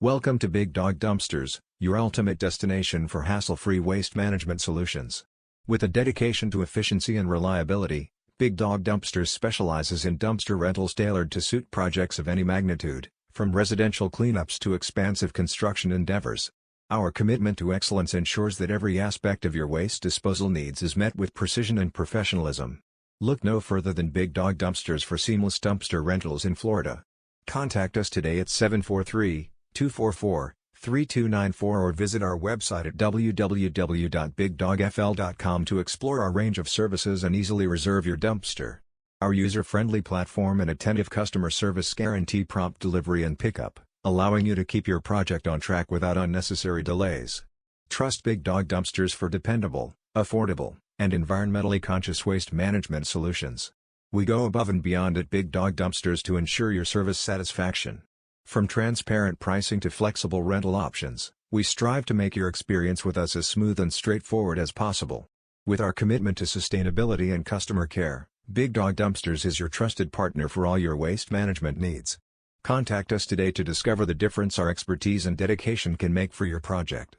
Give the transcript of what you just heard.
Welcome to Big Dawg Dumpsters, your ultimate destination for hassle-free waste management solutions. With a dedication to efficiency and reliability, Big Dawg Dumpsters specializes in dumpster rentals tailored to suit projects of any magnitude, from residential cleanups to expansive construction endeavors. Our commitment to excellence ensures that every aspect of your waste disposal needs is met with precision and professionalism. Look no further than Big Dawg Dumpsters for seamless dumpster rentals in Florida. Contact us today at 743-244-3294 or visit our website at www.bigdawgfl.com to explore our range of services and easily reserve your dumpster. Our user-friendly platform and attentive customer service guarantee prompt delivery and pickup, allowing you to keep your project on track without unnecessary delays. Trust Big Dawg Dumpsters for dependable, affordable, and environmentally conscious waste management solutions. We go above and beyond at Big Dawg Dumpsters to ensure your service satisfaction. From transparent pricing to flexible rental options, we strive to make your experience with us as smooth and straightforward as possible. With our commitment to sustainability and customer care, Big Dawg Dumpsters is your trusted partner for all your waste management needs. Contact us today to discover the difference our expertise and dedication can make for your project.